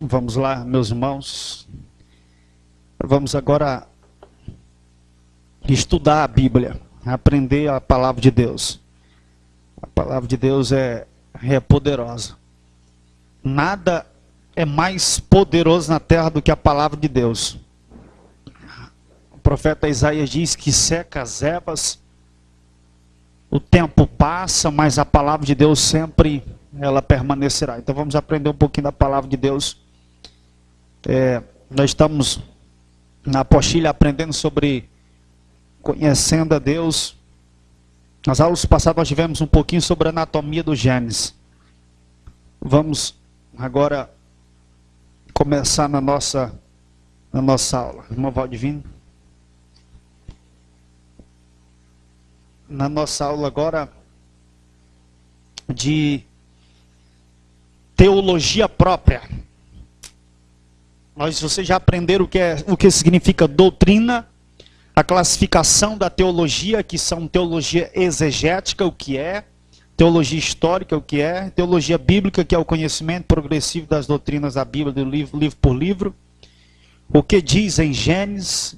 Vamos lá, meus irmãos. Vamos agora estudar a Bíblia, aprender a palavra de Deus. A palavra de Deus é poderosa. Nada é mais poderoso na terra do que a palavra de Deus. O profeta Isaías diz que seca as ervas, o tempo passa, mas a palavra de Deus sempre ela permanecerá. Então vamos aprender um pouquinho da palavra de Deus. Nós estamos na apostila aprendendo sobre conhecendo a Deus. Nas aulas passadas nós tivemos um pouquinho sobre a anatomia do Gênesis. Vamos agora começar na nossa aula. Irmão Valdivino. Na nossa aula agora de teologia própria. Vocês já aprenderam o que significa doutrina, a classificação da teologia, que são teologia exegética, o que é, teologia histórica, o que é, teologia bíblica, que é o conhecimento progressivo das doutrinas da Bíblia, do livro por livro, o que diz em Gênesis,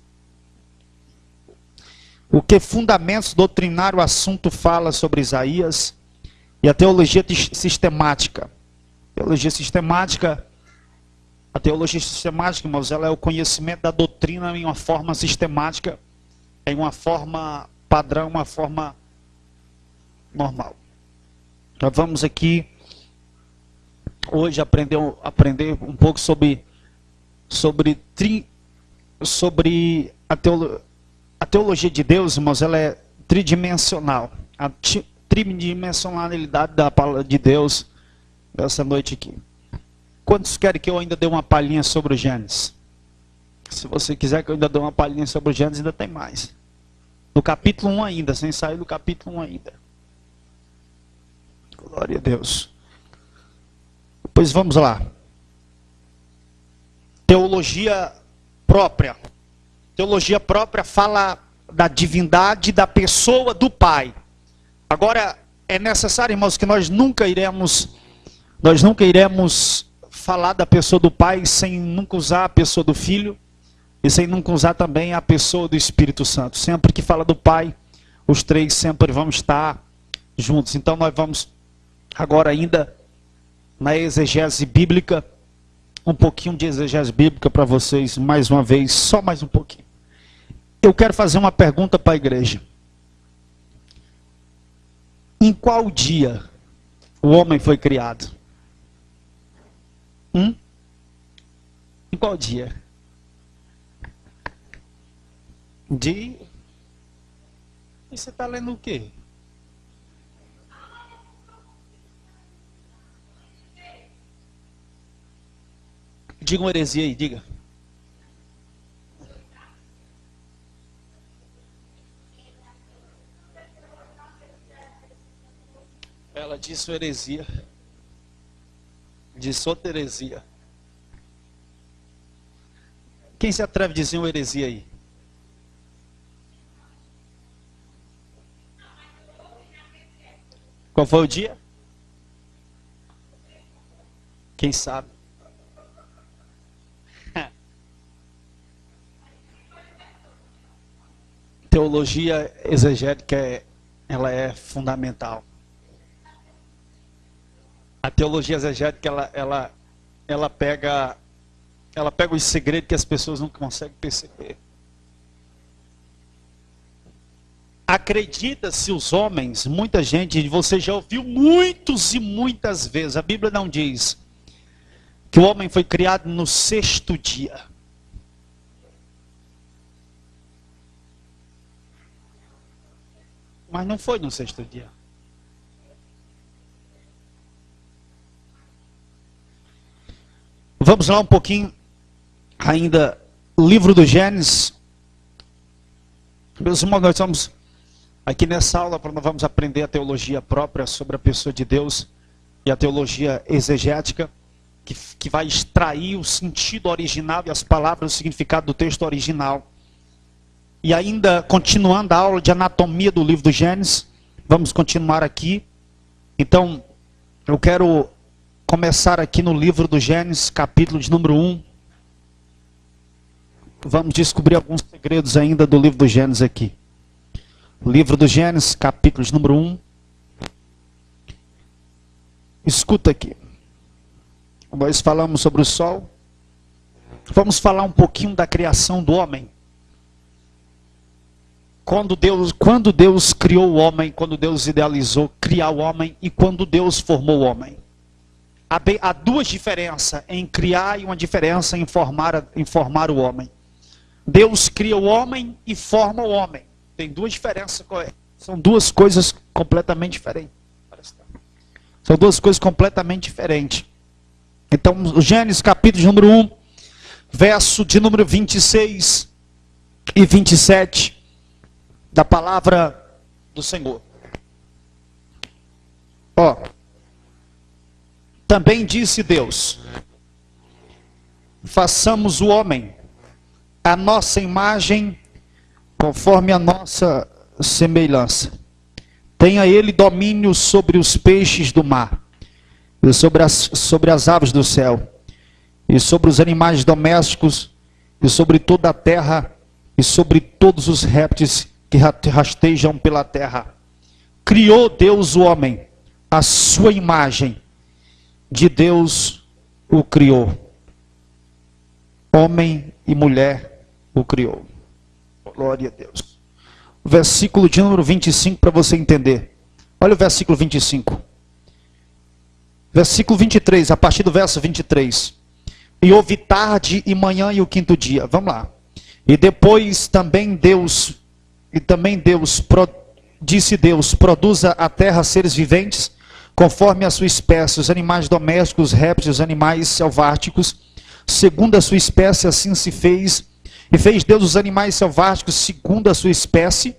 o que fundamentos doutrinário o assunto fala sobre Isaías, e a teologia sistemática. A teologia sistemática, irmãos, ela é o conhecimento da doutrina em uma forma sistemática, em uma forma padrão, uma forma normal. Nós vamos aqui hoje aprender um pouco sobre a teologia de Deus, irmãos, ela é tridimensional. A tridimensionalidade da palavra de Deus essa noite aqui. Quantos querem que eu ainda dê uma palhinha sobre o Gênesis? Se você quiser que eu ainda dê uma palhinha sobre o Gênesis, ainda tem mais. No capítulo 1 ainda, sem sair do capítulo 1 ainda. Glória a Deus. Pois vamos lá. Teologia própria. Teologia própria fala da divindade da pessoa do Pai. Agora, é necessário, irmãos, que nós nunca iremos falar da pessoa do Pai sem nunca usar a pessoa do Filho e sem nunca usar também a pessoa do Espírito Santo. Sempre que fala do Pai, os três sempre vão estar juntos. Então nós vamos agora ainda na exegese bíblica, um pouquinho de exegese bíblica para vocês mais uma vez, só mais um pouquinho. Eu quero fazer uma pergunta para a igreja. Em qual dia o homem foi criado? Em qual dia? E você está lendo o quê? Diga uma heresia aí, diga. Ela disse heresia. Disse outra heresia. Quem se atreve a dizer uma heresia aí? Qual foi o dia? Quem sabe? Teologia exegética ela é fundamental. A teologia exegética ela pega os segredos que as pessoas não conseguem perceber. Acredita-se os homens, muita gente, você já ouviu muitos e muitas vezes, a Bíblia não diz que o homem foi criado no 6º dia. Mas não foi no 6º dia. Vamos lá um pouquinho, ainda, livro do Gênesis. Meus irmãos, nós estamos aqui nessa aula, nós vamos aprender a teologia própria sobre a pessoa de Deus e a teologia exegética, que vai extrair o sentido original e as palavras, o significado do texto original. E ainda, continuando a aula de anatomia do livro do Gênesis, vamos continuar aqui. Então, eu quero começar aqui no livro do Gênesis, capítulo de número 1. Vamos descobrir alguns segredos ainda do livro do Gênesis aqui. Livro do Gênesis, capítulo de número 1. Escuta aqui. Nós falamos sobre o sol. Vamos falar um pouquinho da criação do homem. Quando Deus criou o homem, quando Deus idealizou criar o homem e quando Deus formou o homem. Há duas diferenças em criar e uma diferença em formar o homem. Deus cria o homem e forma o homem. Tem duas diferenças. São duas coisas completamente diferentes. São duas coisas completamente diferentes. Então, o Gênesis capítulo de número 1, verso de número 26 e 27 da palavra do Senhor. Ó. Também disse Deus: façamos o homem a nossa imagem, conforme a nossa semelhança. Tenha ele domínio sobre os peixes do mar, e sobre as aves do céu, e sobre os animais domésticos, e sobre toda a terra, e sobre todos os répteis que rastejam pela terra. Criou Deus o homem, a sua imagem, de Deus o criou. Homem e mulher o criou. Glória a Deus. Versículo de número 25 para você entender. Olha o versículo 25. Versículo 23, a partir do verso 23. E houve tarde e manhã e o quinto dia. Vamos lá. E depois disse Deus, produza a terra seres viventes, conforme a sua espécie, os animais domésticos, os répteis, os animais selváticos, segundo a sua espécie, assim se fez. E fez Deus os animais selváticos segundo a sua espécie,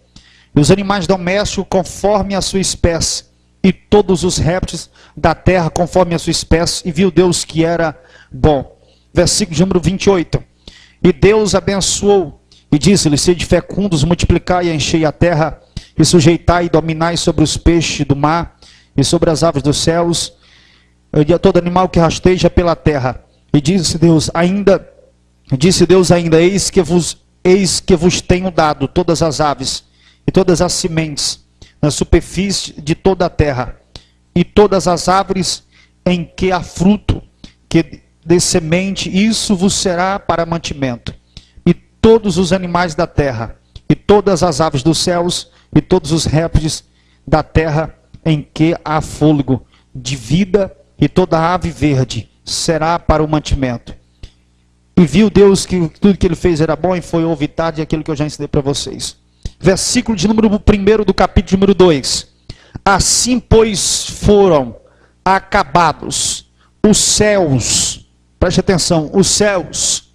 e os animais domésticos conforme a sua espécie, e todos os répteis da terra conforme a sua espécie, e viu Deus que era bom. Versículo de número 28. E Deus abençoou, e disse-lhe: sede fecundos, multiplicai e enchei a terra, e sujeitai e dominai sobre os peixes do mar, e sobre as aves dos céus, e a todo animal que rasteja pela terra. E disse Deus ainda, eis que vos tenho dado todas as aves, e todas as sementes, na superfície de toda a terra, e todas as árvores em que há fruto, que dê semente, isso vos será para mantimento. E todos os animais da terra, e todas as aves dos céus, e todos os répteis da terra, em que há fôlego de vida, e toda ave verde será para o mantimento. E viu Deus que tudo que ele fez era bom, e foi houve tarde aquilo que eu já ensinei para vocês. Versículo de número 1 do capítulo número 2. Assim, pois, foram acabados os céus, preste atenção, os céus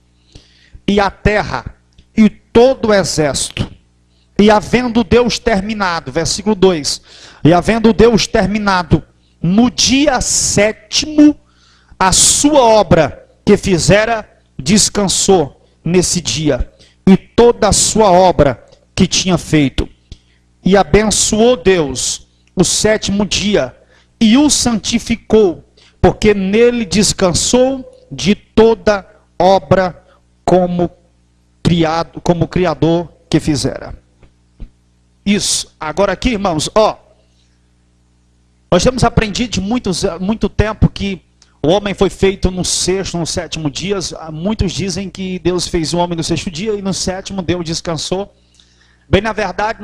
e a terra e todo o exército. E havendo Deus terminado, versículo 2, e havendo Deus terminado no dia 7º a sua obra que fizera, descansou nesse dia, e toda a sua obra que tinha feito. E abençoou Deus o 7º dia, e o santificou, porque nele descansou de toda obra como criador que fizera. Isso. Agora aqui, irmãos, nós temos aprendido de muito tempo que o homem foi feito no 6º, no 7º dia. Muitos dizem que Deus fez o homem no 6º dia e no 7º Deus descansou. Bem, na verdade,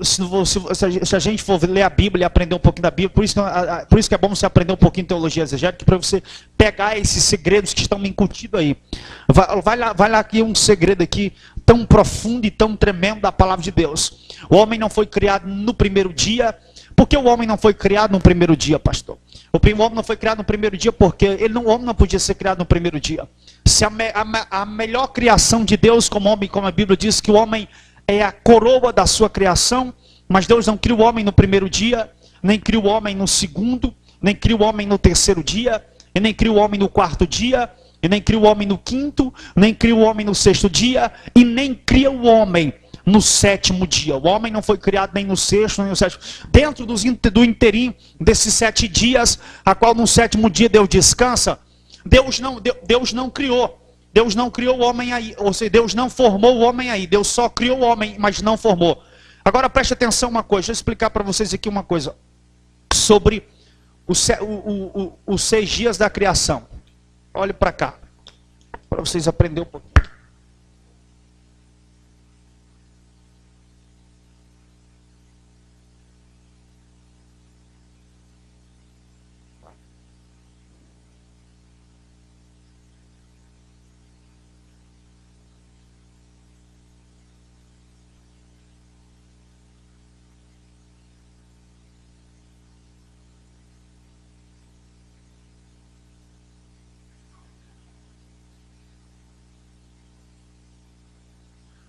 se a gente for ler a Bíblia e aprender um pouquinho da Bíblia, por isso que é bom você aprender um pouquinho de teologia exegética, para você pegar esses segredos que estão me incutidos aí. Vai lá aqui um segredo aqui, tão profundo e tão tremendo da palavra de Deus. O homem não foi criado no primeiro dia. Por que o homem não foi criado no primeiro dia, pastor? O homem não foi criado no primeiro dia porque o homem não podia ser criado no primeiro dia. Se a melhor criação de Deus como homem, como a Bíblia diz que o homem é a coroa da sua criação, mas Deus não criou o homem no primeiro dia, nem criou o homem no segundo, nem criou o homem no terceiro dia, e nem criou o homem no quarto dia, e nem criou o homem no quinto, nem criou o homem no 6º dia, e nem cria o homem no sétimo dia. O homem não foi criado nem no sexto, nem no sétimo. Dentro do inteirinho desses 7 dias, a qual no sétimo dia Deus descansa, Deus não criou. Deus não criou o homem aí, ou seja, Deus não formou o homem aí. Deus só criou o homem, mas não formou. Agora preste atenção uma coisa, deixa eu explicar para vocês aqui uma coisa sobre os 6 dias da criação. Olhe para cá, para vocês aprenderem um pouquinho.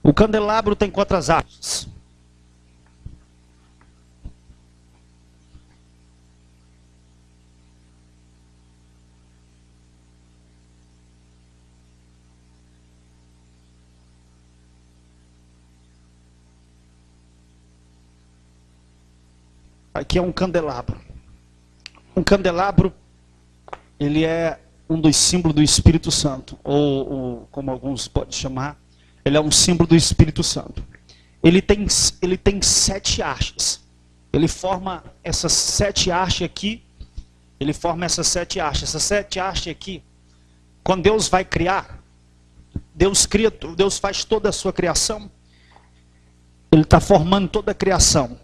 O candelabro tem quantas hastes? Aqui é um candelabro. Um candelabro, ele é um dos símbolos do Espírito Santo, ou como alguns podem chamar, ele é um símbolo do Espírito Santo. Ele tem 7 hastes. Ele forma essas 7 hastes aqui. Ele forma essas 7 hastes. Essas 7 hastes aqui, quando Deus vai criar, Deus faz toda a sua criação. Ele está formando toda a criação.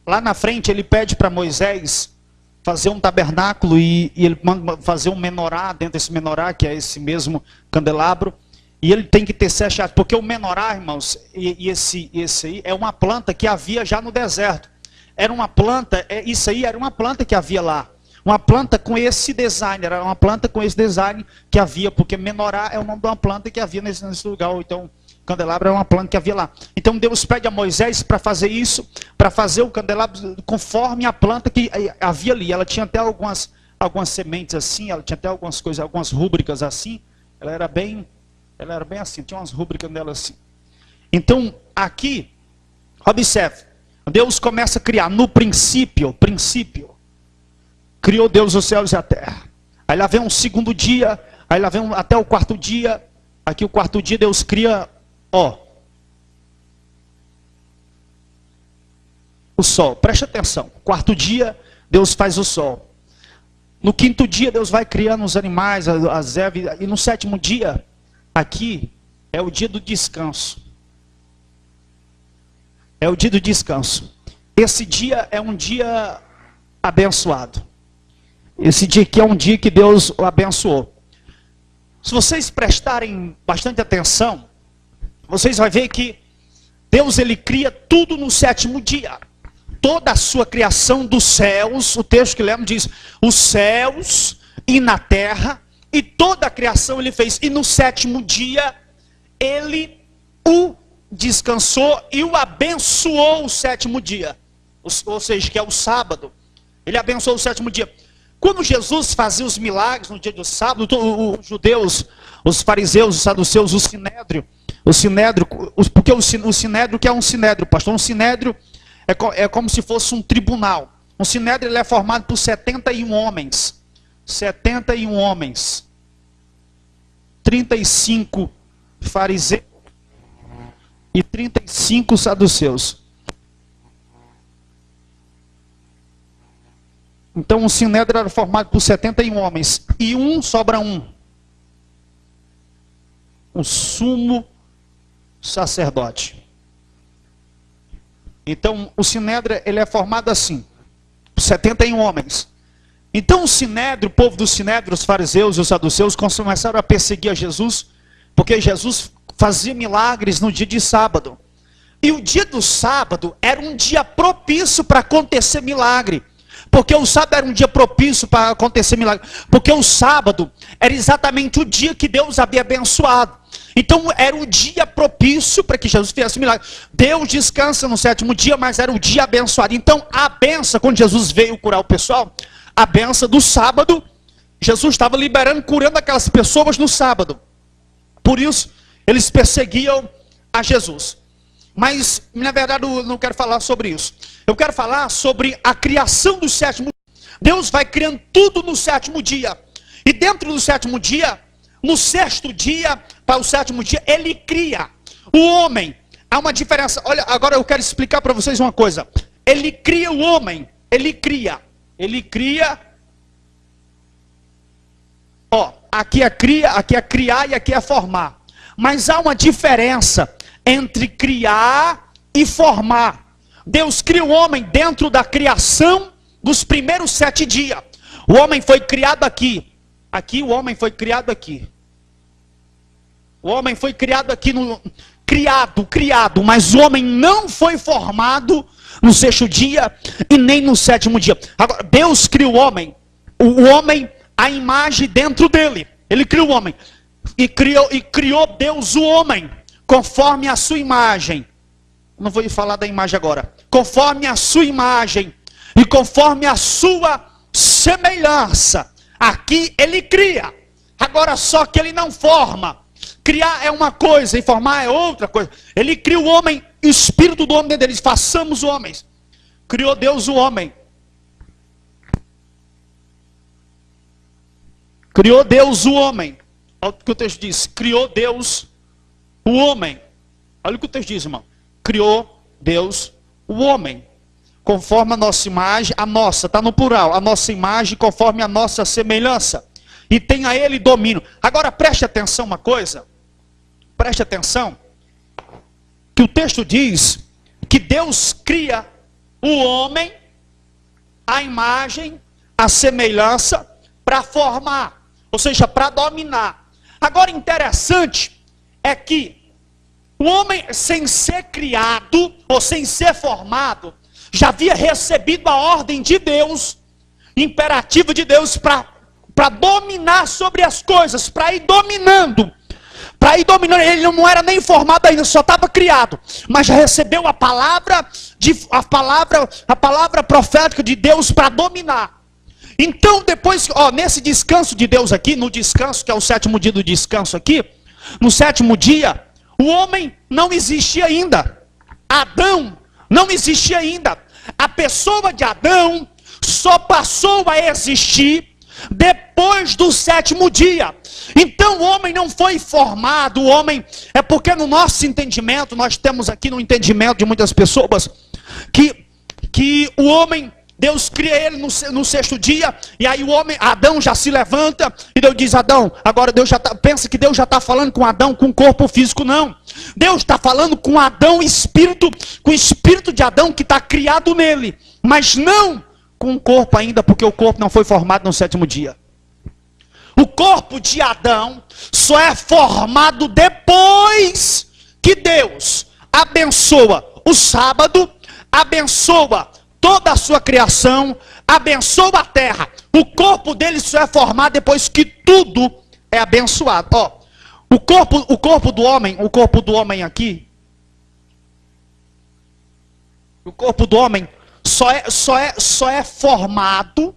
Lá na frente ele pede para Moisés fazer um tabernáculo e ele manda fazer um menorá dentro desse menorá, que é esse mesmo candelabro. E ele tem que ter 7 hastes, porque o menorá, irmãos, esse aí é uma planta que havia já no deserto. Era uma planta, isso aí era uma planta que havia lá. Uma planta com esse design, era uma planta com esse design que havia, porque menorá é o nome de uma planta que havia nesse lugar. Ou então, candelabro é uma planta que havia lá. Então Deus pede a Moisés para fazer isso, para fazer o candelabro conforme a planta que havia ali. Ela tinha até algumas sementes assim, ela tinha até algumas coisas, algumas rúbricas assim. Ela era bem assim, tinha umas rúbricas nela assim. Então, aqui, observe, Deus começa a criar no princípio, criou Deus os céus e a terra. Aí lá vem um segundo dia, aí lá vem até o 4º dia. Aqui o 4º dia Deus cria, o sol. Preste atenção, 4º dia Deus faz o sol. No 5º dia Deus vai criando os animais, as ervas, e no 7º dia, aqui é o dia do descanso. É o dia do descanso. Esse dia é um dia abençoado. Esse dia aqui é um dia que Deus o abençoou. Se vocês prestarem bastante atenção, vocês vão ver que Deus ele cria tudo no 7º dia. Toda a sua criação dos céus, o texto que lemos diz, os céus e na terra, e toda a criação ele fez. E no 7º dia, ele o descansou e o abençoou o 7º dia. Ou seja, que é o sábado. Ele abençoou o 7º dia. Quando Jesus fazia os milagres no dia do sábado, os judeus, os fariseus, os saduceus, o sinédrio, porque o sinédrio, que é um sinédrio, pastor? Um sinédrio é como se fosse um tribunal. Um sinédrio ele é formado por 71 homens. 71 homens. 35 fariseus e 35 saduceus. Então o sinédrio era formado por 71 homens. E sobra um. O sumo sacerdote. Então o sinédrio ele é formado assim. 71 homens. Então o sinédrio, o povo do sinédrio, os fariseus e os saduceus começaram a perseguir a Jesus. Porque Jesus fazia milagres no dia de sábado. E o dia do sábado era um dia propício para acontecer milagre. Porque o sábado era um dia propício para acontecer milagre. Porque o sábado era exatamente o dia que Deus havia abençoado. Então era o dia propício para que Jesus fizesse milagre. Deus descansa no 7º dia, mas era o dia abençoado. Então a benção, quando Jesus veio curar o pessoal, a benção do sábado, Jesus estava liberando, curando aquelas pessoas no sábado. Por isso, eles perseguiam a Jesus. Mas, na verdade, eu não quero falar sobre isso. Eu quero falar sobre a criação do sétimo dia. Deus vai criando tudo no sétimo dia. E dentro do sétimo dia, no sexto dia, para o sétimo dia, ele cria o homem. Há uma diferença. Olha, agora eu quero explicar para vocês uma coisa. Ele cria o homem. Ele cria. Ó, aqui é criar e aqui é formar. Mas há uma diferença entre criar e formar. Deus cria o homem dentro da criação dos primeiros 7 dias. O homem foi criado aqui. Aqui o homem foi criado aqui. O homem foi criado aqui criado, mas o homem não foi formado no sexto dia e nem no sétimo dia. Agora, Deus cria o homem, a imagem dentro dele. Ele criou o homem e criou Deus o homem conforme a sua imagem. Não vou falar da imagem agora. Conforme a sua imagem e conforme a sua semelhança. Aqui ele cria. Agora só que ele não forma. Criar é uma coisa e formar é outra coisa. Ele cria o homem, o espírito do homem dentro dele. Façamos homens. Criou Deus o homem. Criou Deus o homem. Olha o que o texto diz. Criou Deus o homem. Olha o que o texto diz, irmão. Criou Deus o homem. Conforme a nossa imagem, a nossa, está no plural. A nossa imagem conforme a nossa semelhança. E tem a ele domínio. Agora preste atenção uma coisa. Preste atenção. Que o texto diz que Deus cria o homem, a imagem, a semelhança, para formar. Ou seja, para dominar. Agora interessante é que o homem sem ser criado, ou sem ser formado, já havia recebido a ordem de Deus, imperativo de Deus, para dominar sobre as coisas, para ir dominando. Ele não era nem formado ainda, só estava criado, mas já recebeu a palavra profética de Deus para dominar. Então depois, nesse descanso de Deus aqui, no descanso, que é o sétimo dia do descanso aqui, no sétimo dia, o homem não existia ainda. Adão não existia ainda. A pessoa de Adão só passou a existir depois do sétimo dia. Então o homem não foi formado. O homem, é porque no nosso entendimento, nós temos aqui no entendimento de muitas pessoas, que o homem, Deus cria ele no sexto dia, e aí o homem, Adão já se levanta, e Deus diz, Adão, agora Deus já pensa que Deus já está falando com Adão, com o corpo físico, não. Deus está falando com Adão, com o espírito de Adão que está criado nele, mas não com o corpo ainda, porque o corpo não foi formado no sétimo dia. O corpo de Adão só é formado depois que Deus abençoa o sábado, abençoa toda a sua criação, abençoa a terra. O corpo dele só é formado depois que tudo é abençoado. O corpo do homem aqui, o corpo do homem só é formado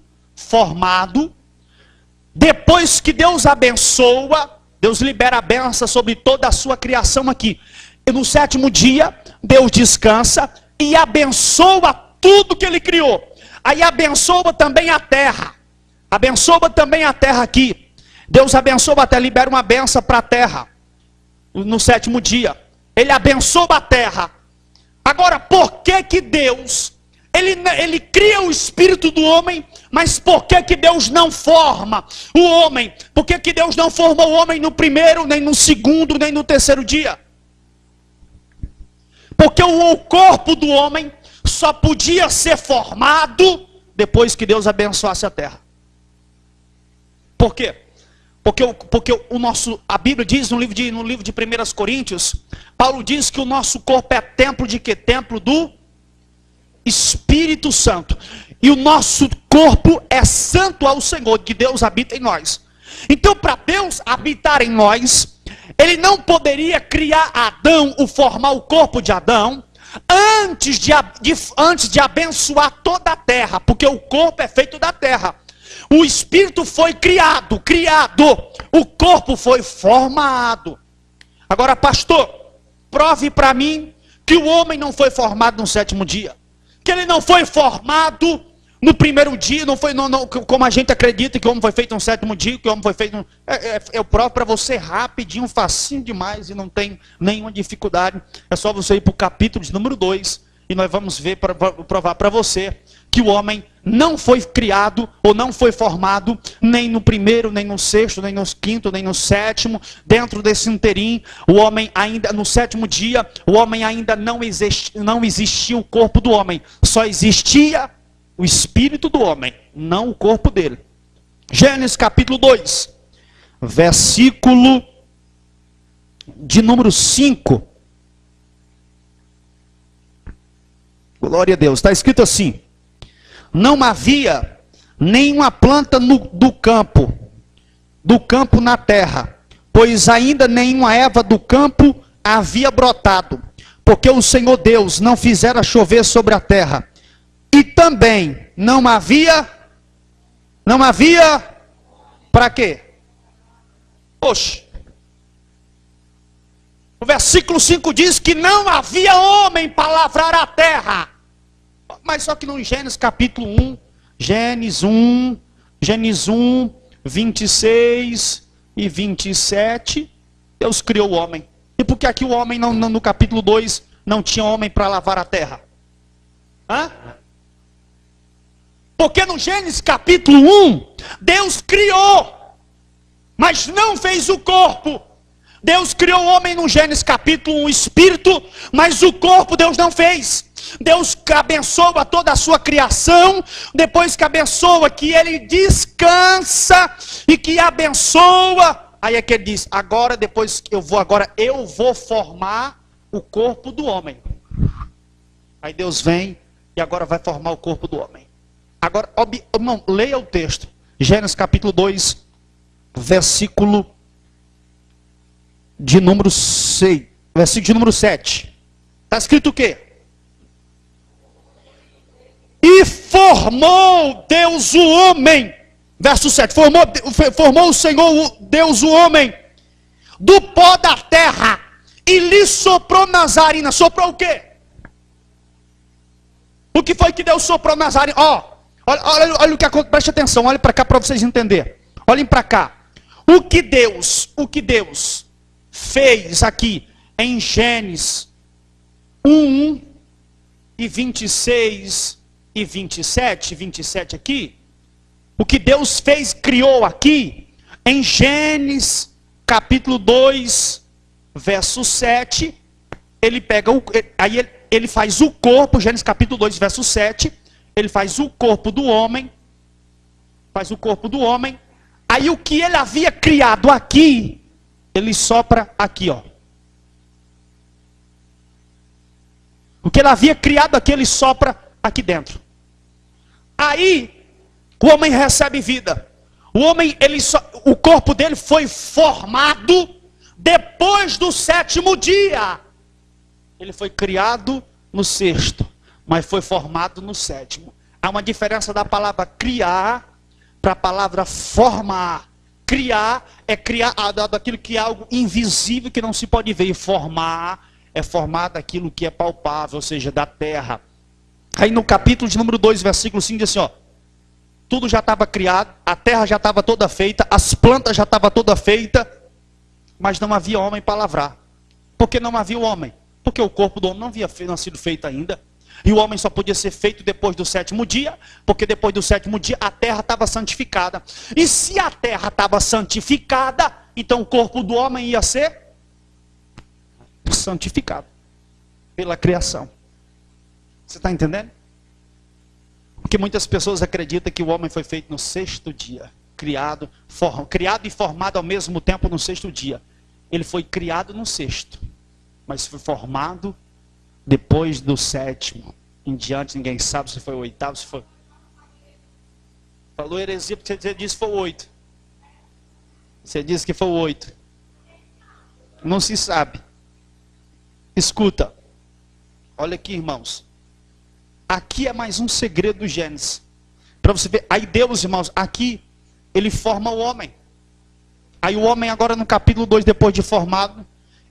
depois que Deus abençoa, Deus libera a bênção sobre toda a sua criação aqui. E no sétimo dia, Deus descansa e abençoa tudo que ele criou. Aí abençoa também a terra. Abençoa também a terra aqui. Deus abençoa até, libera uma bênção para a terra. No sétimo dia. Ele abençoa a terra. Agora, por que Deus, ele cria o espírito do homem, mas por que Deus não forma o homem? Por que Deus não formou o homem no primeiro, nem no segundo, nem no terceiro dia? Porque o corpo do homem só podia ser formado depois que Deus abençoasse a terra. Por quê? Porque a Bíblia diz no livro de 1 Coríntios, Paulo diz que o nosso corpo é templo de quê? Templo do Espírito Santo. E o nosso corpo é santo ao Senhor, que Deus habita em nós. Então, para Deus habitar em nós, ele não poderia criar Adão, formar o corpo de Adão, antes de abençoar toda a terra, porque o corpo é feito da terra. O espírito foi criado, o corpo foi formado. Agora, pastor, prove para mim que o homem não foi formado no sétimo dia. Que ele não foi formado no primeiro dia, não foi como a gente acredita que o homem foi feito no sétimo dia, que o homem foi feito... Eu provo para você rapidinho, facinho demais, e não tem nenhuma dificuldade. É só você ir para o capítulo de número 2, e nós vamos ver, provar para você, que o homem não foi criado, ou não foi formado, nem no primeiro, nem no sexto, nem no quinto, nem no sétimo, dentro desse interim. O homem ainda, no sétimo dia, o homem ainda não existia o corpo do homem, só existia o espírito do homem, não o corpo dele. Gênesis capítulo 2, versículo de número 5. Glória a Deus, está escrito assim: não havia nenhuma planta do campo na terra, pois ainda nenhuma erva do campo havia brotado, porque o Senhor Deus não fizera chover sobre a terra, e também não havia para quê? Oxe, o versículo 5 diz que não havia homem para lavrar a terra. Mas só que no Gênesis capítulo 1, Gênesis 1, 26 e 27, Deus criou o homem. E por que aqui o homem, no capítulo 2, não tinha homem para lavar a terra? Hã? Porque no Gênesis capítulo 1, Deus criou, mas não fez o corpo. Deus criou o homem no Gênesis capítulo 1, espírito, mas o corpo Deus não fez. Deus abençoa toda a sua criação, depois que abençoa, que ele descansa e que abençoa, aí é que ele diz: agora eu vou formar o corpo do homem. Aí Deus vem e agora vai formar o corpo do homem. Agora, irmão, leia o texto. Gênesis capítulo 2, versículo de número 6, versículo de número 7. Está escrito o quê? E formou Deus o homem, verso 7, formou o Senhor Deus o homem, do pó da terra, e lhe soprou nas narinas. Soprou o quê? O que foi que Deus soprou nas narinas? Olha o que acontece, preste atenção, olhem para cá para vocês entenderem. Olhem para cá. O que Deus fez aqui em Gênesis 1 e 26 e 27 aqui, o que Deus fez, criou aqui, em Gênesis capítulo 2, verso 7, ele pega, aí ele faz o corpo, Gênesis capítulo 2, verso 7, ele faz o corpo do homem, aí o que ele havia criado aqui, ele sopra aqui, ó. O que ele havia criado aqui, ele sopra aqui dentro. Aí, o homem recebe vida. O corpo dele foi formado depois do sétimo dia. Ele foi criado no sexto, mas foi formado no sétimo. Há uma diferença da palavra criar para a palavra formar. Criar é criar daquilo que é algo invisível que não se pode ver. E formar é formar daquilo que é palpável, ou seja, da terra. Aí no capítulo de número 2, versículo 5, diz assim, ó: tudo já estava criado, a terra já estava toda feita, as plantas já estavam toda feita, mas não havia homem para lavrar. Por que não havia o homem? Porque o corpo do homem não havia sido feito ainda. E o homem só podia ser feito depois do sétimo dia, porque depois do sétimo dia a terra estava santificada. E se a terra estava santificada, então o corpo do homem ia ser santificado pela criação. Você está entendendo? Porque muitas pessoas acreditam que o homem foi feito no sexto dia. Criado e formado ao mesmo tempo no sexto dia. Ele foi criado no sexto, mas foi formado depois do sétimo. Em diante, ninguém sabe se foi o oitavo, se foi... Falou heresia porque você disse que foi o 8. Você disse que foi o 8. Não se sabe. Escuta. Olha aqui, irmãos. Aqui é mais um segredo do Gênesis. Para você ver. Aí Deus, irmãos, aqui ele forma o homem. Aí o homem agora no capítulo 2, depois de formado,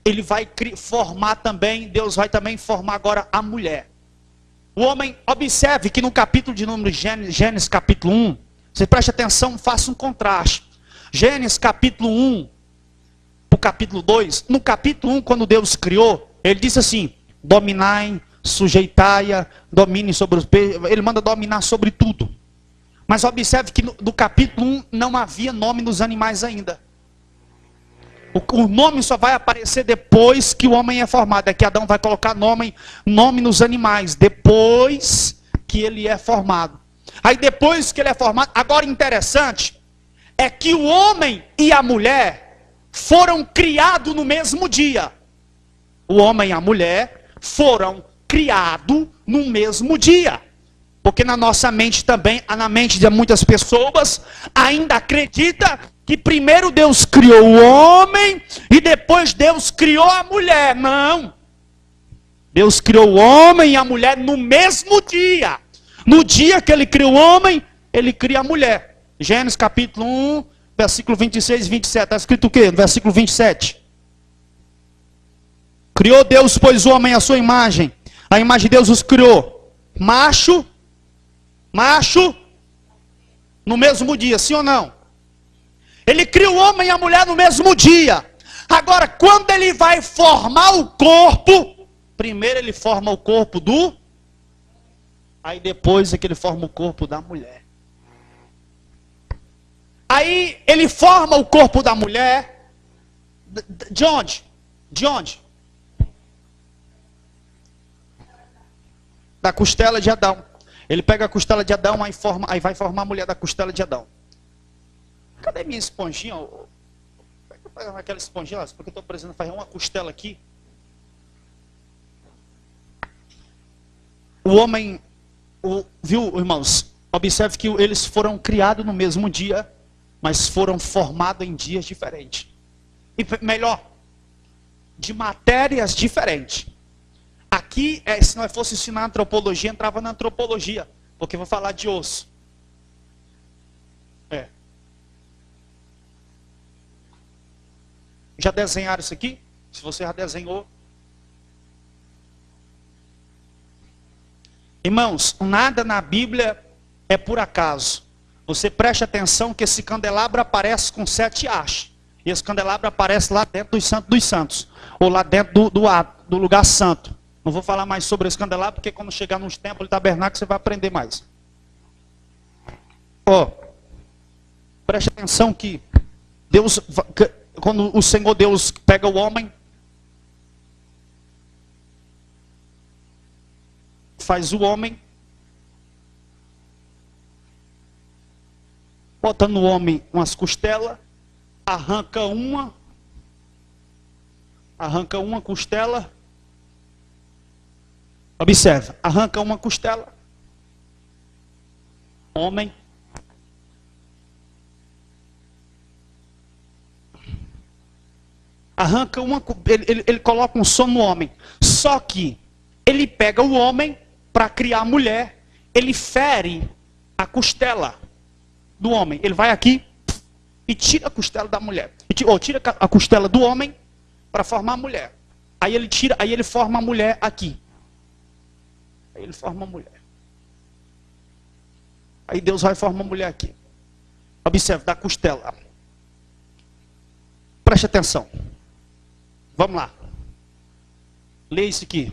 ele vai formar também, Deus vai também formar agora a mulher. O homem, observe que no capítulo de número Gênesis capítulo 1, você preste atenção, faça um contraste. Gênesis capítulo 1, para o capítulo 2, no capítulo 1, quando Deus criou, ele disse assim, dominai, sujeitai-a, domine sobre os peixes, ele manda dominar sobre tudo. Mas observe que no capítulo 1 não havia nome nos animais ainda. O nome só vai aparecer depois que o homem é formado. É que Adão vai colocar nome nos animais, depois que ele é formado. Aí depois que ele é formado, agora interessante, é que o homem e a mulher foram criados no mesmo dia. O homem e a mulher foram criados no mesmo dia. Porque na nossa mente também, na mente de muitas pessoas, ainda acredita que primeiro Deus criou o homem e depois Deus criou a mulher. Não. Deus criou o homem e a mulher no mesmo dia. No dia que ele criou o homem, ele cria a mulher. Gênesis capítulo 1, versículo 26 e 27. Está escrito o quê? No versículo 27. Criou Deus, pois, o homem à sua imagem. A imagem de Deus os criou. Macho, no mesmo dia, sim ou não? Ele cria o homem e a mulher no mesmo dia. Agora, quando ele vai formar o corpo, primeiro ele forma o corpo do... Aí depois é que ele forma o corpo da mulher. Aí ele forma o corpo da mulher. De onde? De onde? Da costela de Adão. Ele pega a costela de Adão, aí vai formar a mulher da costela de Adão. Cadê minha esponjinha? Pega aquela esponjinha lá, porque eu estou precisando fazer uma costela aqui. O homem, viu, irmãos? Observe que eles foram criados no mesmo dia, mas foram formados em dias diferentes. E melhor, de matérias diferentes. Aqui, se não fosse ensinar antropologia, entrava na antropologia, porque eu vou falar de osso. Já desenharam isso aqui? Se você já desenhou. Irmãos, nada na Bíblia é por acaso. Você preste atenção que esse candelabro aparece com 7 hastes. E esse candelabro aparece lá dentro dos Santos dos Santos. Ou lá dentro do lugar santo. Não vou falar mais sobre esse candelabro, porque quando chegar nos templos e tabernáculos você vai aprender mais. Preste atenção que Deus... Quando o Senhor Deus pega o homem, faz o homem, bota no homem umas costelas, arranca uma costela, observa, arranca uma costela, homem, arranca ele coloca um som no homem. Só que ele pega o homem para criar a mulher. Ele fere a costela do homem. Ele vai aqui e tira a costela da mulher. Ou tira a costela do homem para formar a mulher. Aí ele forma a mulher aqui. Aí ele forma a mulher. Aí Deus vai formar a mulher aqui. Observe, da costela. Preste atenção. Vamos lá. Leia isso aqui.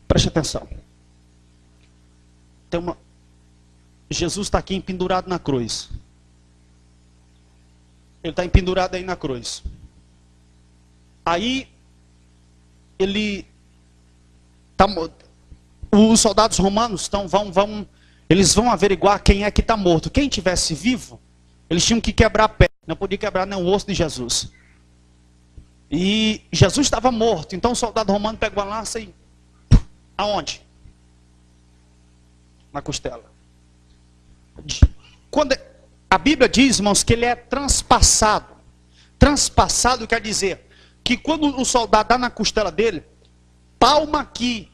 Preste atenção. Jesus está aqui pendurado na cruz. Ele está pendurado aí na cruz. Aí ele está... Os soldados romanos eles vão averiguar quem é que está morto. Quem tivesse vivo, eles tinham que quebrar a perna. Não podia quebrar nem o osso de Jesus. E Jesus estava morto. Então o soldado romano pegou a lança e... Aonde? Na costela. Quando a Bíblia diz, irmãos, que ele é transpassado. Transpassado quer dizer que quando o soldado dá na costela dele, palma aqui,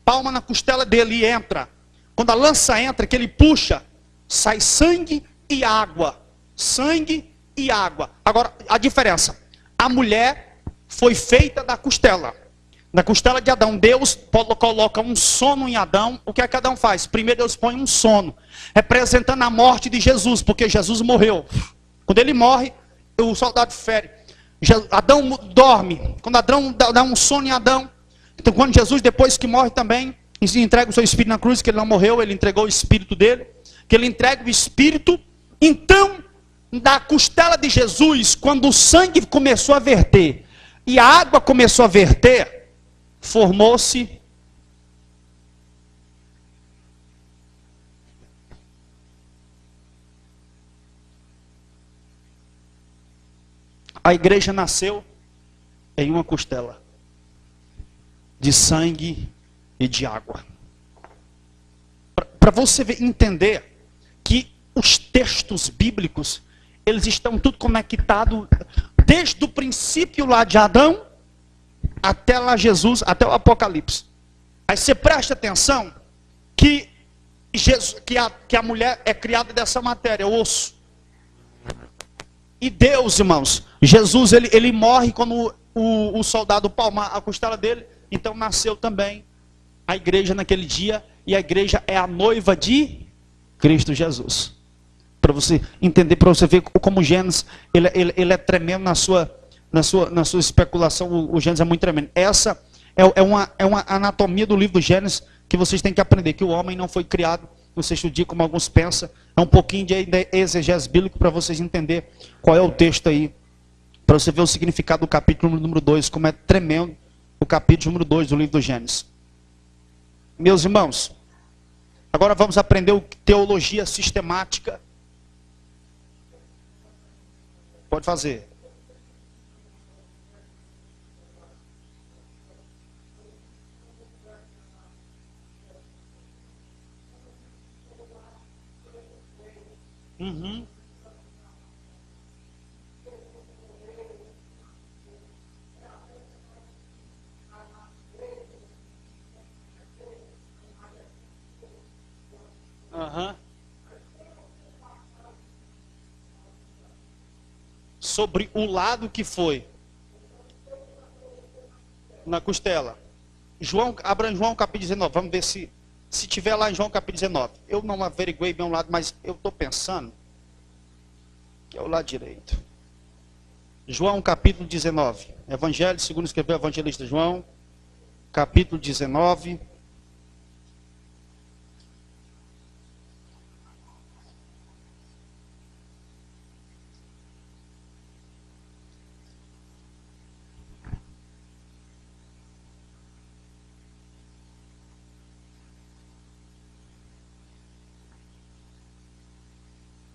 palma na costela dele e entra. Quando a lança entra, que ele puxa, sai sangue e água. Sangue e água. Agora, a diferença. A mulher foi feita da costela. Na costela de Adão, Deus coloca um sono em Adão. O que é que Adão faz? Primeiro Deus põe um sono, representando a morte de Jesus, porque Jesus morreu. Quando ele morre, o soldado fere. Adão dorme. Quando Adão dá um sono em Adão, então quando Jesus, depois que morre também, entrega o seu espírito na cruz, que ele não morreu, ele entregou o espírito dele, que ele entrega o espírito. Então, da costela de Jesus, quando o sangue começou a verter e a água começou a verter, formou-se a igreja. Nasceu em uma costela de sangue e de água. Para você entender que os textos bíblicos, eles estão tudo conectados desde o princípio lá de Adão até lá Jesus, até o Apocalipse. Aí você presta atenção que, que a mulher é criada dessa matéria, o osso. E Deus, irmãos, Jesus, ele morre quando o soldado palma a costela dele. Então nasceu também a igreja naquele dia. E a igreja é a noiva de Cristo Jesus. Para você entender, para você ver como Gênesis, ele é tremendo na sua especulação. O Gênesis é muito tremendo. Essa é uma anatomia do livro do Gênesis que vocês têm que aprender. Que o homem não foi criado no sexto dia, como alguns pensam. É um pouquinho de exegese bíblico para vocês entenderem qual é o texto aí. Para você ver o significado do capítulo número 2, como é tremendo o capítulo número 2 do livro do Gênesis. Meus irmãos, agora vamos aprender teologia sistemática. Pode fazer. Uhum. Uhum. Sobre o lado que foi na costela. Abra João capítulo 19. Vamos ver se tiver lá em João capítulo 19. Eu não averiguei bem um lado, mas eu estou pensando que é o lado direito. João capítulo 19. Evangelho segundo escreveu o evangelista João, capítulo 19.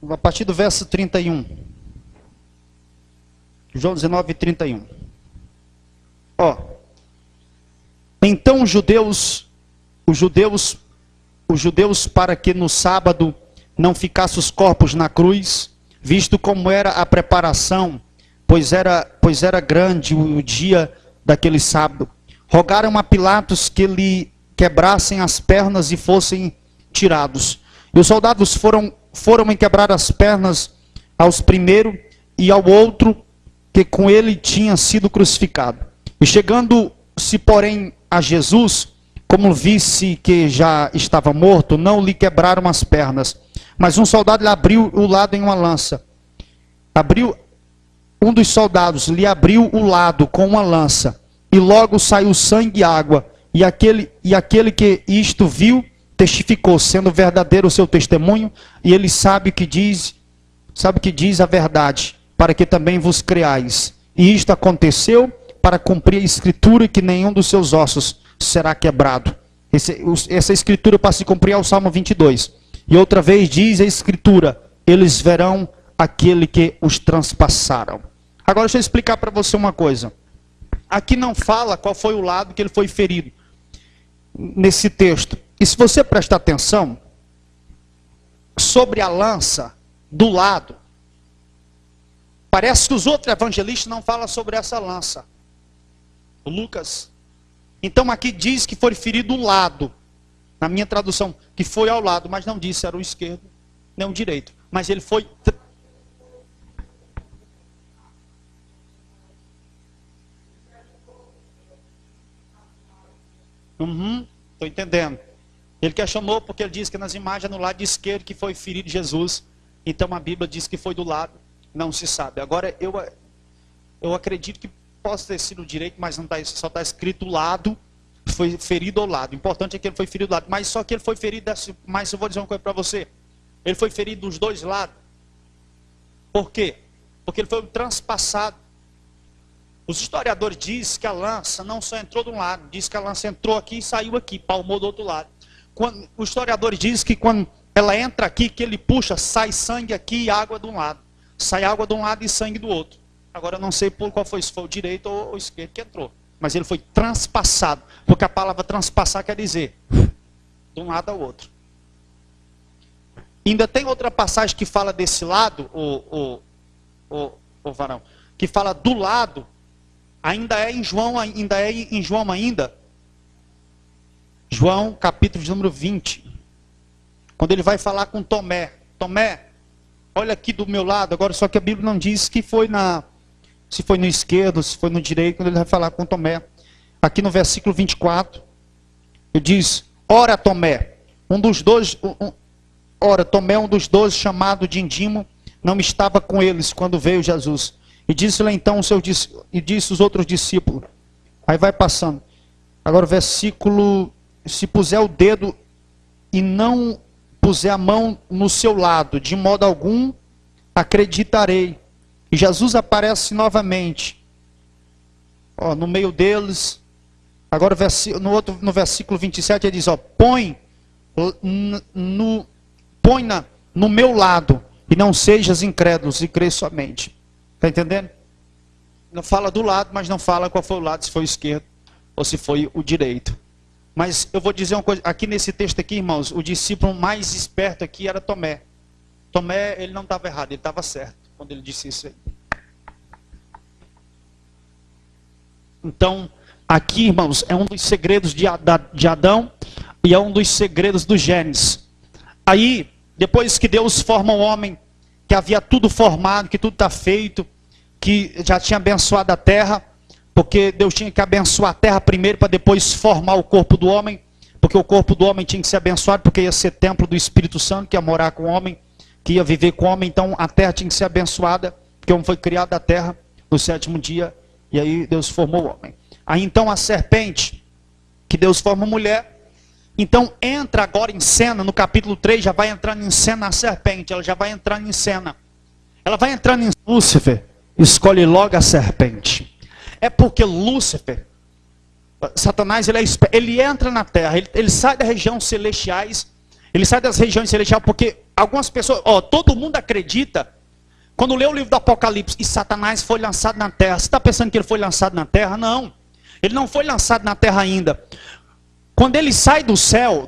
A partir do verso 31. João 19, 31. Ó. Então os judeus, para que no sábado não ficassem os corpos na cruz, visto como era a preparação, pois era grande o dia daquele sábado, rogaram a Pilatos que lhe quebrassem as pernas e fossem tirados. E os soldados foram em quebrar as pernas aos primeiro e ao outro que com ele tinha sido crucificado. E chegando-se, porém, a Jesus, como visse que já estava morto, não lhe quebraram as pernas. Mas um soldado lhe abriu o lado em uma lança. Um dos soldados lhe abriu o lado com uma lança, e logo saiu sangue e água. E aquele que isto viu, testificou, sendo verdadeiro o seu testemunho, e ele sabe que diz a verdade, para que também vos creais. E isto aconteceu para cumprir a escritura, que nenhum dos seus ossos será quebrado. Essa escritura para se cumprir é o Salmo 22. E outra vez diz a escritura, eles verão aquele que os transpassaram. Agora deixa eu explicar para você uma coisa. Aqui não fala qual foi o lado que ele foi ferido nesse texto. E se você prestar atenção, sobre a lança do lado, parece que os outros evangelistas não falam sobre essa lança. O Lucas. Então aqui diz que foi ferido o lado. Na minha tradução, que foi ao lado, mas não disse era o esquerdo, nem o direito. Mas ele foi... Estou entendendo. Ele questionou porque ele diz que nas imagens no lado esquerdo que foi ferido Jesus. Então a Bíblia diz que foi do lado, não se sabe. Agora eu acredito que possa ter sido direito, mas não tá, só está escrito lado, foi ferido ao lado. O importante é que ele foi ferido ao lado. Mas só que ele foi ferido, mas eu vou dizer uma coisa para você. Ele foi ferido dos dois lados. Por quê? Porque ele foi transpassado. Os historiadores dizem que a lança não só entrou de um lado, diz que a lança entrou aqui e saiu aqui, palmou do outro lado. Os historiadores dizem que quando ela entra aqui, que ele puxa, sai sangue aqui e água de um lado. Sai água de um lado e sangue do outro. Agora eu não sei por qual foi, se foi o direito ou o esquerdo que entrou. Mas ele foi transpassado, porque a palavra transpassar quer dizer de um lado ao outro. Ainda tem outra passagem que fala desse lado, o varão, que fala do lado. Ainda é em João. João, capítulo de número 20. Quando ele vai falar com Tomé. Tomé, olha aqui do meu lado. Agora, só que a Bíblia não diz que foi se foi no esquerdo, se foi no direito. Quando ele vai falar com Tomé. Aqui no versículo 24. Ele diz, ora Tomé, um dos dois, Tomé, um dos 12, chamado Didimo, não estava com eles quando veio Jesus. E disse-lhe então e disse os outros discípulos. Aí vai passando. Agora o versículo, se puser o dedo e não puser a mão no seu lado, de modo algum acreditarei. E Jesus aparece novamente. No meio deles. Agora no versículo 27 ele diz, põe no meu lado e não sejas incrédulos e crê somente. Está entendendo? Não fala do lado, mas não fala qual foi o lado, se foi o esquerdo ou se foi o direito. Mas eu vou dizer uma coisa, aqui nesse texto aqui, irmãos, o discípulo mais esperto aqui era Tomé. Tomé, ele não estava errado, ele estava certo quando ele disse isso aí. Então, aqui, irmãos, é um dos segredos de Adão e é um dos segredos do Gênesis. Aí, depois que Deus forma o homem, que havia tudo formado, que tudo está feito, que já tinha abençoado a terra, porque Deus tinha que abençoar a terra primeiro para depois formar o corpo do homem, porque o corpo do homem tinha que ser abençoado, porque ia ser templo do Espírito Santo, que ia morar com o homem, que ia viver com o homem, então a terra tinha que ser abençoada, porque o homem foi criado da terra no 7º dia, e aí Deus formou o homem. Aí então a serpente, que Deus forma a mulher, então entra agora em cena, no capítulo 3, já vai entrando em cena a serpente, ela já vai entrando em cena. Ela vai entrando em Lúcifer, escolhe logo a serpente. É porque Lúcifer, Satanás, ele entra na terra, ele sai das regiões celestiais, ele sai das regiões celestiais porque algumas pessoas, todo mundo acredita, quando lê o livro do Apocalipse, e Satanás foi lançado na terra, você está pensando que ele foi lançado na terra? Não, ele não foi lançado na terra ainda. Quando ele sai do céu,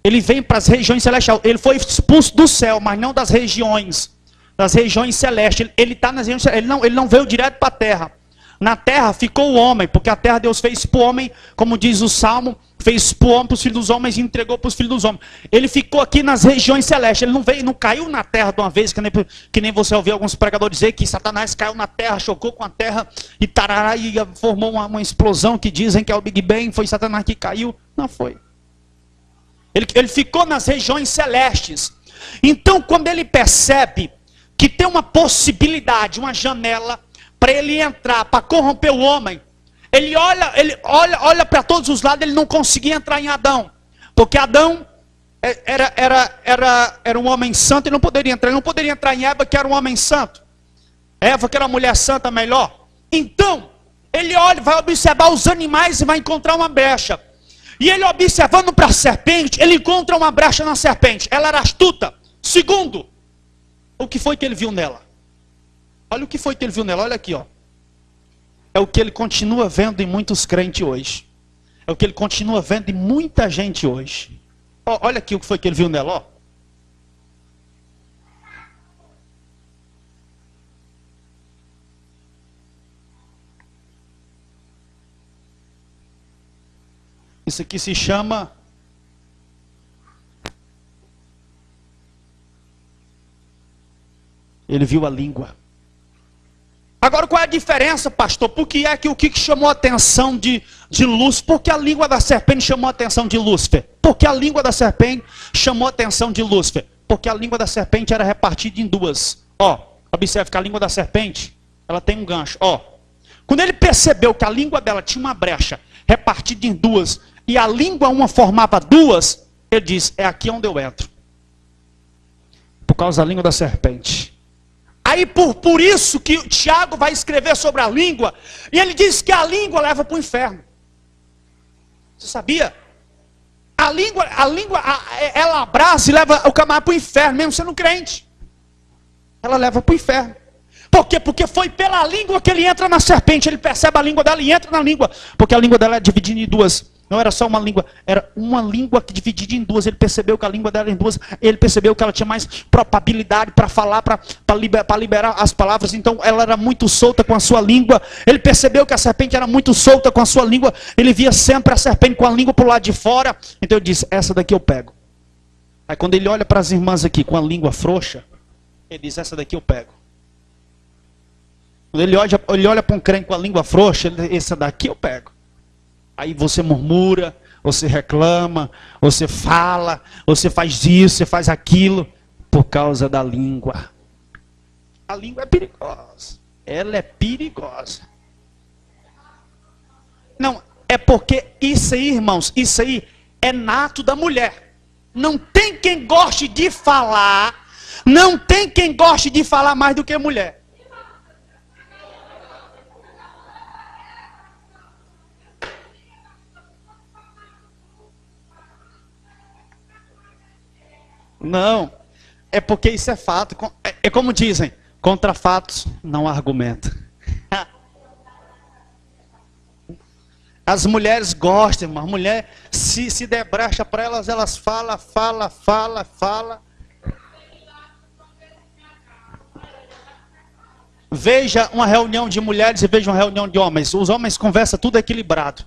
ele vem para as regiões celestiais. Ele foi expulso do céu, mas não das regiões celestes. Ele está nas regiões celestes. Ele não veio direto para a terra. Na terra ficou o homem, porque a terra Deus fez para o homem, como diz o Salmo, fez para o homem, para os filhos dos homens e entregou para os filhos dos homens. Ele ficou aqui nas regiões celestes. Ele não caiu na terra de uma vez, que nem você ouviu alguns pregadores dizer que Satanás caiu na terra, chocou com a terra e tarará, e formou uma explosão que dizem que é o Big Bang, foi Satanás que caiu. Não foi. Ele ficou nas regiões celestes. Então, quando ele percebe que tem uma possibilidade, uma janela, para ele entrar, para corromper o homem, ele olha para todos os lados, ele não conseguia entrar em Adão, porque Adão era um homem santo, ele não poderia entrar em Eva, que era um homem santo, Eva que era uma mulher santa melhor. Então, ele vai observar os animais e vai encontrar uma brecha, e ele observando para a serpente, ele encontra uma brecha na serpente, ela era astuta. Segundo, o que foi que ele viu nela? Olha o que foi que ele viu nela, olha aqui, é o que ele continua vendo em muitos crentes hoje. É o que ele continua vendo em muita gente hoje. Olha aqui o que foi que ele viu nela, Isso aqui se chama Ele viu a língua. Agora, qual é a diferença, pastor? Por que é que o que chamou a atenção de Lúcifer? Por que a língua da serpente chamou a atenção de Lúcifer? Por que a língua da serpente chamou a atenção de Lúcifer? Porque a língua da serpente era repartida em duas. Ó, observe que a língua da serpente, ela tem um gancho. Ó, quando ele percebeu que a língua dela tinha uma brecha repartida em duas, e a língua uma formava duas, ele diz, é aqui onde eu entro. Por causa da língua da serpente. Aí por isso que o Tiago vai escrever sobre a língua, e ele diz que a língua leva para o inferno. Você sabia? A língua, ela abraça e leva o camarada para o inferno, mesmo sendo crente. Ela leva para o inferno. Por quê? Porque foi pela língua que ele entra na serpente, ele percebe a língua dela e entra na língua. Porque a língua dela é dividida em duas. Não era só uma língua, era uma língua que dividida em duas. Ele percebeu que a língua dela era em duas. Ele percebeu que ela tinha mais probabilidade para falar, para liberar as palavras. Então ela era muito solta com a sua língua. Ele percebeu que a serpente era muito solta com a sua língua. Ele via sempre a serpente com a língua para o lado de fora. Então ele disse, essa daqui eu pego. Aí quando ele olha para as irmãs aqui com a língua frouxa, ele diz, essa daqui eu pego. Quando ele olha para um crente com a língua frouxa, ele diz, essa daqui eu pego. Aí você murmura, você reclama, você fala, você faz isso, você faz aquilo, por causa da língua. A língua é perigosa. Ela é perigosa. Não, é porque isso aí, irmãos, isso aí é nato da mulher. Não tem quem goste de falar, não tem quem goste de falar mais do que a mulher. Não, é porque isso é fato. É como dizem, contra fatos não há argumento. As mulheres gostam, irmão. A mulher, se der brecha para elas, elas falam. Veja uma reunião de mulheres e veja uma reunião de homens. Os homens conversam tudo equilibrado.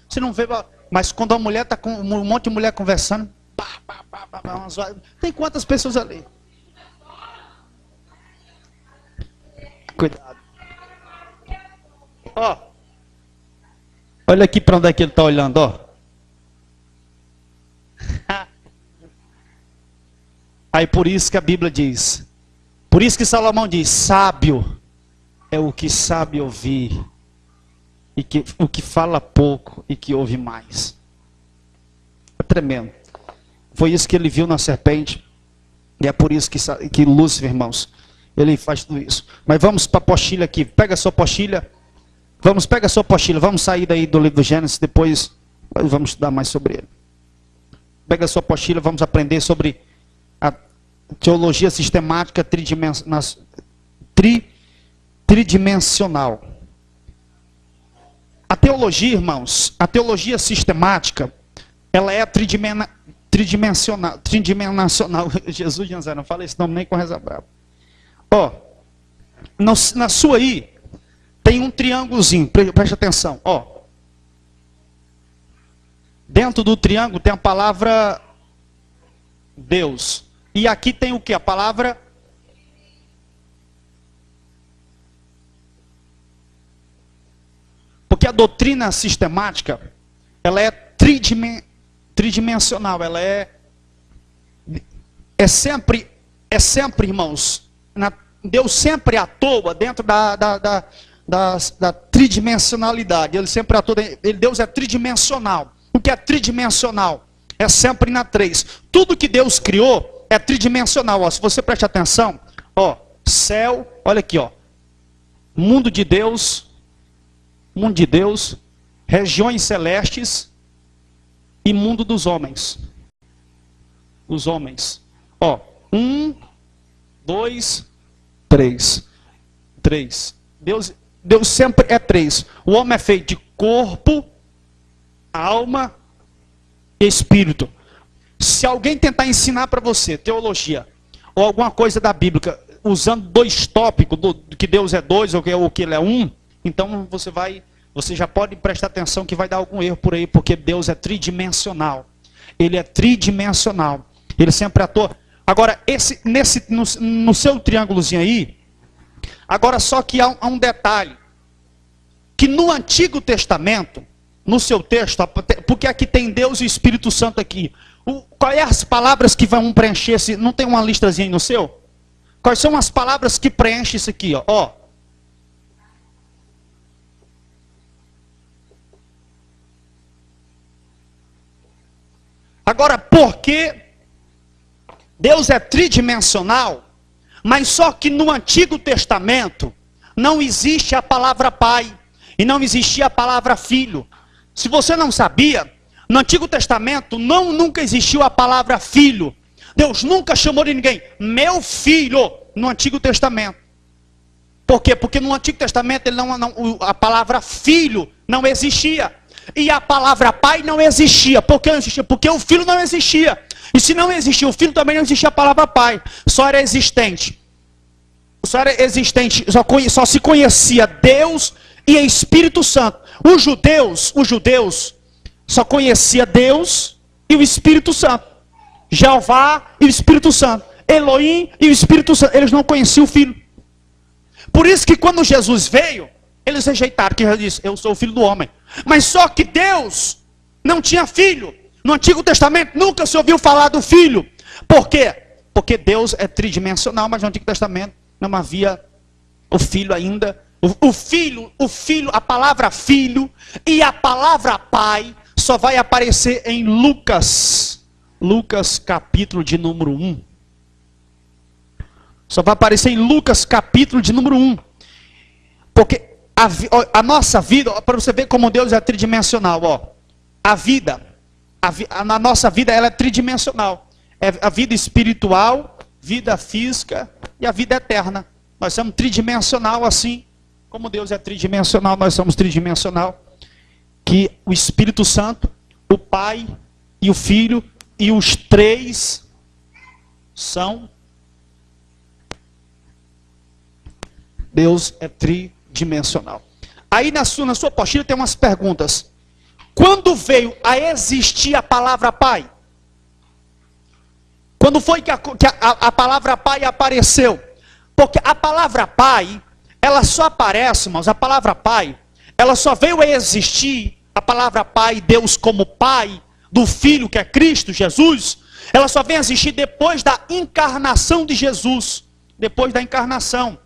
Você não vê, mas quando a mulher está com um monte de mulher conversando, tem quantas pessoas ali? Cuidado. Ó, olha aqui para onde é que ele está olhando, ó. Aí por isso que a Bíblia diz, por isso que Salomão diz, sábio é o que sabe ouvir, e o que fala pouco e que ouve mais. É tremendo. Foi isso que ele viu na serpente. E é por isso que Lúcifer, irmãos, ele faz tudo isso. Mas vamos para a apostila aqui. Pega a sua apostila. Pega a sua apostila. Vamos sair daí do livro do Gênesis. Depois vamos estudar mais sobre ele. Pega a sua apostila. Vamos aprender sobre a teologia sistemática tridimensional. A teologia, irmãos, a teologia sistemática, ela é tridimensional. Jesus de Nazaré, não fala esse nome nem com reza brava. Ó, na sua aí, tem um triângulozinho, preste atenção, ó. Dentro do triângulo tem a palavra Deus. E aqui tem o que? A palavra... Porque a doutrina sistemática, ela é tridimensional, ela é sempre, irmãos, Deus sempre atua dentro da tridimensionalidade, ele sempre atua, Deus é tridimensional. O que é tridimensional? É sempre na 3. Tudo que Deus criou é tridimensional, ó. Se você preste atenção, ó, céu, olha aqui, ó, mundo de Deus, regiões celestes e mundo dos homens. Os homens. Ó, 1, 2, 3. 3. Deus sempre é 3. O homem é feito de corpo, alma e espírito. Se alguém tentar ensinar para você teologia ou alguma coisa da Bíblia usando 2 tópicos, do que Deus é 2 ou que ele é 1, então você já pode prestar atenção que vai dar algum erro por aí, porque Deus é tridimensional. Ele é tridimensional. Ele sempre atua. Agora, no seu triângulozinho aí, agora só que há um detalhe. Que no Antigo Testamento, no seu texto, porque aqui tem Deus e o Espírito Santo aqui. Quais são as palavras que vão preencher esse? Não tem uma listazinha aí no seu? Quais são as palavras que preenchem isso aqui? Ó. Agora, porque Deus é tridimensional, mas só que no Antigo Testamento não existe a palavra pai e não existia a palavra filho. Se você não sabia, no Antigo Testamento nunca existiu a palavra filho. Deus nunca chamou de ninguém, meu filho, no Antigo Testamento. Por quê? Porque no Antigo Testamento a palavra filho não existia. E a palavra pai não existia. Por que não existia? Porque o filho não existia. E se não existia o filho, também não existia a palavra pai. Só era existente. Só se conhecia Deus e Espírito Santo. Os judeus só conhecia Deus e o Espírito Santo. Jeová e o Espírito Santo. Elohim e o Espírito Santo. Eles não conheciam o filho. Por isso que quando Jesus veio, eles rejeitaram, que Jesus disse, eu sou o filho do homem. Mas só que Deus não tinha filho. No Antigo Testamento nunca se ouviu falar do filho. Por quê? Porque Deus é tridimensional, mas no Antigo Testamento não havia o filho ainda. O filho, a palavra filho e a palavra pai só vai aparecer em Lucas. Lucas capítulo de número 1. Só vai aparecer em Lucas capítulo de número 1. Porque a nossa vida, para você ver como Deus é tridimensional, ó. A nossa vida ela é tridimensional. É a vida espiritual, vida física e a vida eterna. Nós somos tridimensional assim. Como Deus é tridimensional, nós somos tridimensional. Que o Espírito Santo, o Pai e o Filho e os três são. Deus é tridimensional. Aí na sua apostila tem umas perguntas. Quando veio a existir a palavra Pai? Quando foi que a palavra Pai apareceu? Porque a palavra Pai, ela só aparece, irmãos, a palavra Pai, ela só veio a existir, a palavra Pai, Deus como Pai do Filho, que é Cristo, Jesus, ela só vem a existir depois da encarnação de Jesus. Depois da encarnação.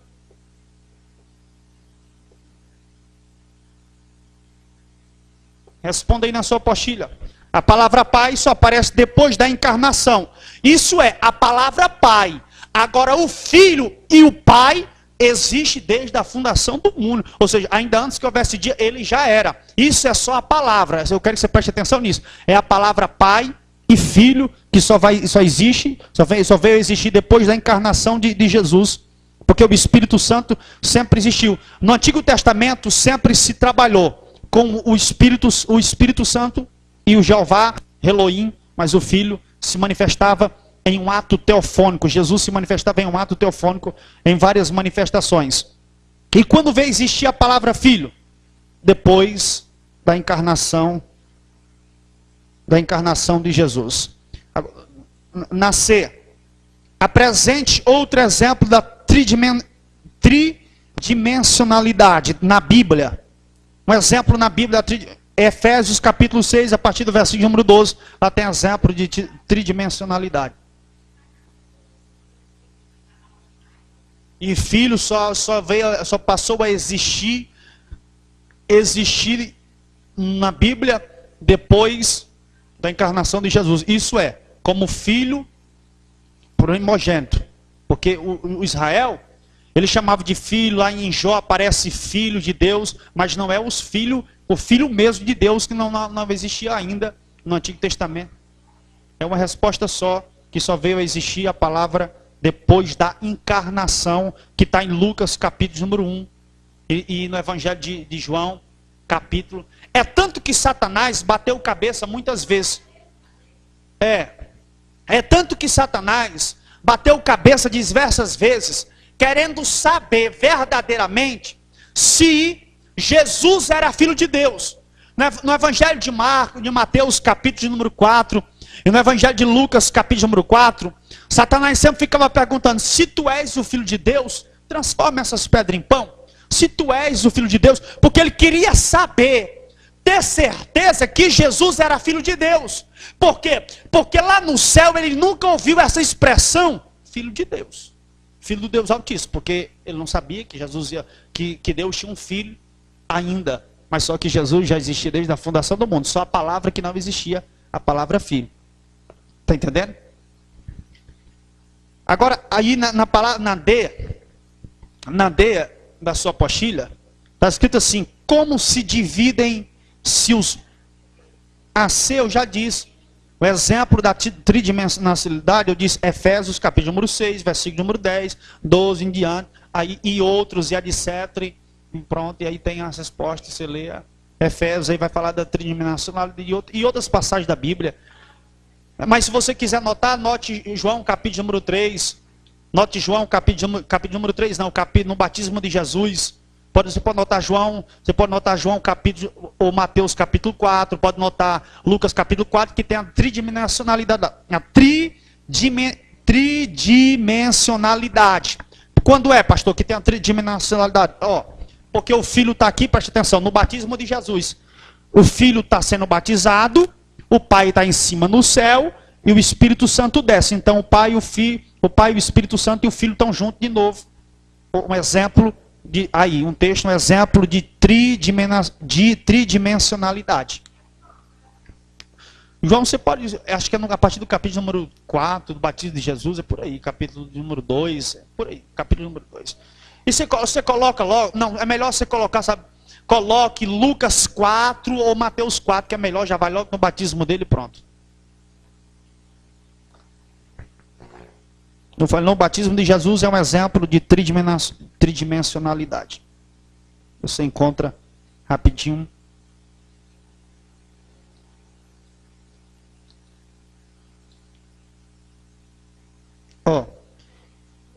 Responda aí na sua apostila. A palavra Pai só aparece depois da encarnação. Isso é, a palavra Pai. Agora o Filho e o Pai existe desde a fundação do mundo. Ou seja, ainda antes que houvesse dia, ele já era. Isso é só a palavra. Eu quero que você preste atenção nisso. É a palavra Pai e Filho que só veio a existir depois da encarnação de Jesus. Porque o Espírito Santo sempre existiu. No Antigo Testamento sempre se trabalhou com o Espírito Santo e o Jeová, Elohim, mas o Filho se manifestava em um ato teofônico. Jesus se manifestava em um ato teofônico em várias manifestações. E quando veio existir a palavra Filho? Depois da encarnação de Jesus. Nascer. Apresente outro exemplo da tridimensionalidade na Bíblia. Um exemplo na Bíblia, Efésios capítulo 6, a partir do versículo número 12, lá tem exemplo de tridimensionalidade. E filho só passou a existir na Bíblia depois da encarnação de Jesus. Isso é, como filho primogênito. Porque o Israel, ele chamava de filho, lá em Jó aparece filho de Deus, mas não é o filho mesmo de Deus, que não existia ainda no Antigo Testamento. É uma resposta só, que só veio a existir a palavra depois da encarnação, que está em Lucas capítulo número 1, e no Evangelho de João, capítulo. É tanto que Satanás bateu cabeça muitas vezes. É tanto que Satanás bateu cabeça diversas vezes, querendo saber verdadeiramente se Jesus era filho de Deus. No Evangelho de Mateus, capítulo número 4, e no Evangelho de Lucas, capítulo número 4, Satanás sempre ficava perguntando: se tu és o Filho de Deus, transforma essas pedras em pão. Se tu és o Filho de Deus, porque ele queria saber, ter certeza que Jesus era Filho de Deus. Por quê? Porque lá no céu ele nunca ouviu essa expressão, Filho de Deus. Filho do Deus Altíssimo, porque ele não sabia que Jesus que Deus tinha um filho ainda. Mas só que Jesus já existia desde a fundação do mundo. Só a palavra que não existia, a palavra filho. Está entendendo? Agora, aí na D da sua apostila, está escrito assim: como se dividem-se os... A C eu já disse. O exemplo da tridimensionalidade, eu disse Efésios, capítulo número 6, versículo número 10, 12 em diante, aí, e outros, e etc. E pronto, e aí tem as respostas, você lê Efésios, aí vai falar da tridimensionalidade e outras passagens da Bíblia. Mas se você quiser anotar, anote João, capítulo número 3. Note João, capítulo número 3, não, capítulo no batismo de Jesus. Você pode notar João, capítulo, ou Mateus capítulo 4, pode notar Lucas capítulo 4, que tem a tridimensionalidade. A tridimensionalidade. Quando é, pastor, que tem a tridimensionalidade? Porque o Filho está aqui, preste atenção, no batismo de Jesus. O Filho está sendo batizado, o Pai está em cima no céu, e o Espírito Santo desce. Então o Pai, o o Espírito Santo e o Filho estão juntos de novo. Um exemplo... um texto, um exemplo de tridimensionalidade. João, você pode, acho que é a partir do capítulo número 4, do batismo de Jesus, é por aí, capítulo número 2, é por aí, capítulo número 2. E você coloca logo, não, é melhor você colocar, sabe, coloque Lucas 4 ou Mateus 4, que é melhor, já vai logo no batismo dele e pronto. Eu falei, no batismo de Jesus é um exemplo de tridimensionalidade. Você encontra rapidinho.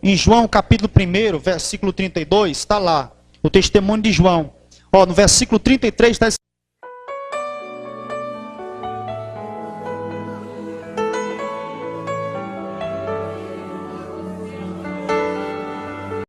Em João capítulo 1, versículo 32, está lá. O testemunho de João. No versículo 33 está escrito.